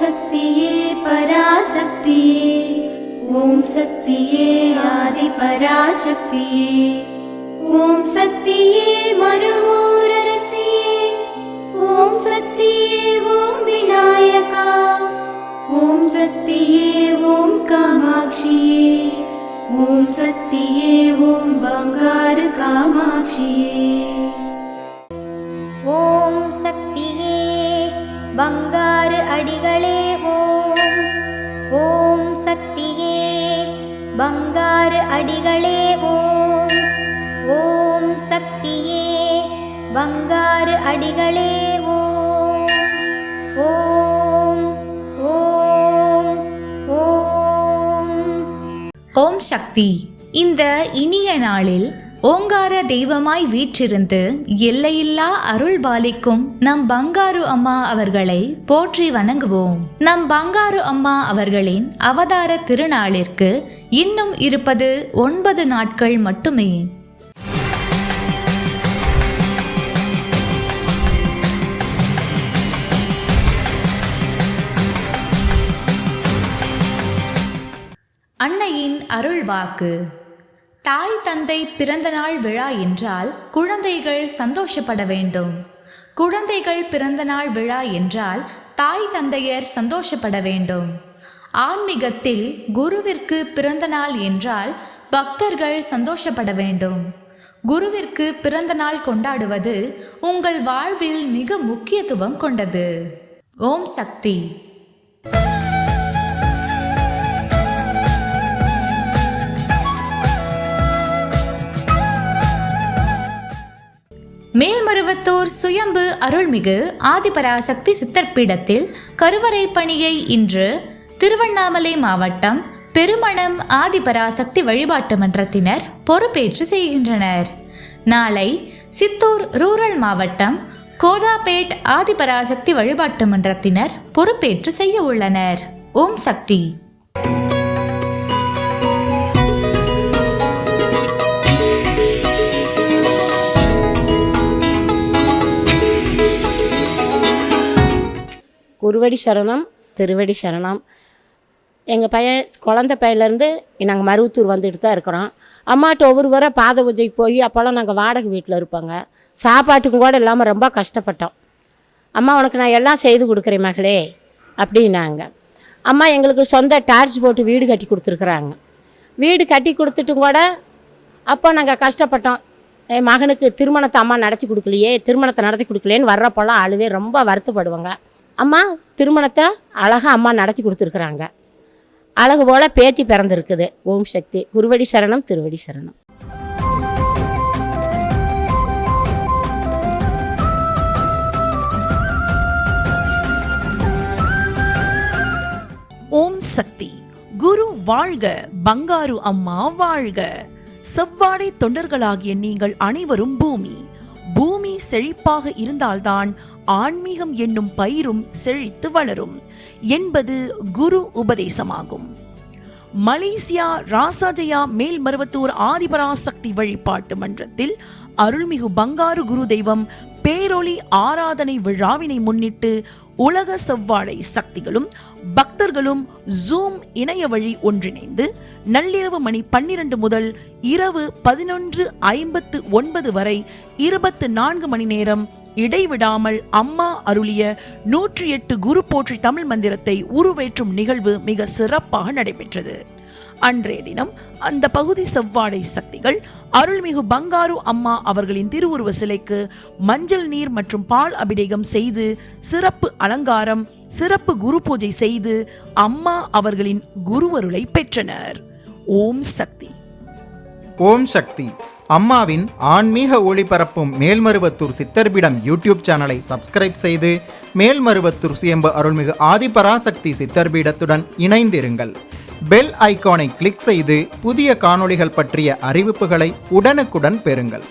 சக்தியே பராசக்தியே, ஓம் சக்தியே ஆதி பராசக்தியே, ஓம் சக்தியே மருவூரரசியே, ஓம் சக்தியே ஓம் விநாயகா, ஓம் சக்தியே ஓம் காமாட்சியே, ஓம் சக்தியே ஓம் பங்காரு காமாட்சியே. ஓம் சக்தியே பங்காரு அடிகளே ஓம், ஓம் சக்தியே பங்காரு அடிகளே ஓம், ஓம் சக்தியே பங்காரு அடிகளே ஓம், ஓம் ஓம் ஓம். ஓம் சக்தி. இந்த இனிய நாளில் ஓங்கார தெய்வமாய் வீற்றிருந்து எல்லையில்லா அருள் பாலிக்கும் நம் பங்காரு அம்மா அவர்களை போற்றி வணங்குவோம். நம் பங்காரு அம்மா அவர்களின் அவதார திருநாளிற்கு இன்னும் இருப்பது 9 நாட்கள் மட்டுமே. அன்னையின் அருள் வாக்கு. தாய் தந்தை பிறந்தநாள் விழா என்றால் குழந்தைகள் சந்தோஷப்பட வேண்டும். குழந்தைகள் பிறந்தநாள் விழா என்றால் தாய் தந்தையர் சந்தோஷப்பட வேண்டும். ஆன்மீகத்தில் குருவிற்கு பிறந்தநாள் என்றால் பக்தர்கள் சந்தோஷப்பட வேண்டும். குருவிற்கு பிறந்தநாள் கொண்டாடுவது உங்கள் வாழ்வில் மிக முக்கியத்துவம் கொண்டது. ஓம் சக்தி. மேல்மருவத்தூர் சுயம்பு அருள்மிகு ஆதிபராசக்தி சித்தர்பீடத்தில் கருவறை பணியை இன்று திருவண்ணாமலை மாவட்டம் பெருமணம் ஆதிபராசக்தி வழிபாட்டு மன்றத்தினர் பொறுப்பேற்று செய்கின்றனர். நாளை சித்தூர் ரூரல் மாவட்டம் கோதாபேட் ஆதிபராசக்தி வழிபாட்டு மன்றத்தினர் பொறுப்பேற்று செய்ய உள்ளனர். ஓம் சக்தி. குருவடி சரணம், திருவடி சரணம். எங்கள் பையன் குழந்த பையன்லேருந்து நாங்கள் மருவத்தூர் வந்துட்டு தான் இருக்கிறோம். அம்மாட்ட ஒவ்வொரு வரை பாத பூஜைக்கு போய் அப்போல்லாம் நாங்கள் வாடகை வீட்டில் இருப்போங்க. சாப்பாட்டுக்கும் கூட இல்லாமல் ரொம்ப கஷ்டப்பட்டோம். அம்மா உனக்கு நான் எல்லாம் செய்து கொடுக்குறேன் மகளே அப்படின்னாங்க. அம்மா எங்களுக்கு சொந்த டார்ச் போட்டு வீடு கட்டி கொடுத்துருக்குறாங்க. வீடு கட்டி கொடுத்துட்டும் கூட அப்போ நாங்கள் கஷ்டப்பட்டோம். என் மகனுக்கு திருமணத்தை அம்மா நடத்தி கொடுக்கலையே, திருமணத்தை நடத்தி கொடுக்கலையேன்னு வர்றப்போல்லாம் ஆளுவே ரொம்ப வருத்தப்படுவாங்க. அம்மா திருமணத்தை அழகாக அம்மா நடத்தி கொடுத்துருக்குறாங்க. அழகு போல் பேத்தி பிறந்திருக்குது. ஓம் சக்தி. குருவடி சரணம், திருவடி சரணம். ஓம் சக்தி. குரு வாழ்க, பங்காரு அம்மா வாழ்க. செவ்வாடை தொண்டர்களாகிய நீங்கள் அனைவரும் பூமி செழிப்பாக இருந்தால்தான் ஆன்மீகம் என்னும் பயிரும் செழித்து வளரும் என்பது குரு உபதேசமாகும். மலேசியா ராசாஜயா மேல்மருவத்தூர் ஆதிபராசக்தி வழிபாட்டு மன்றத்தில் அருள்மிகு பங்காரு குரு தெய்வம் பேரொளி ஆராதனை விழாவினை முன்னிட்டு உலக செவ்வாடை சக்திகளும் பக்தர்களும் ஜூம் இணைய வழி ஒன்றிணைந்து நள்ளிரவு மணி 12 முதல் இரவு 11:59 வரை 24 மணி நேரம் இடைவிடாமல் அம்மா அருளிய 108 குரு போற்றி தமிழ் மந்திரத்தை உருவேற்றும் நிகழ்வு மிக சிறப்பாக நடைபெற்றது. அன்றைய தினம் அந்த பகுதி செவ்வாடை சக்திகள் அருள்மிகு பங்காரு அம்மா அவர்களின் திருவுருவ சிலைக்கு மஞ்சள் நீர் மற்றும் பால் அபிஷேகம் செய்து சிறப்பு அலங்காரம், சிறப்பு குரு பூஜை செய்து அம்மா அவர்களின் குருவருளை பெற்றனர். ஓம் சக்தி. ஓம் சக்தி. அம்மாவின் ஆன்மீக ஒளிபரப்பும் மேல்மருவத்தூர் சித்தர்பீடம் யூடியூப் சேனலை சப்ஸ்கிரைப் செய்து மேல்மருவத்தூர் சுயம்பு அருள்மிகு ஆதிபராசக்தி சித்தர்பீடத்துடன் இணைந்திருங்கள். பெல் ஐகானை கிளிக் செய்து புதிய காணொளிகள் பற்றிய அறிவிப்புகளை உடனுக்குடன் பெறுங்கள்.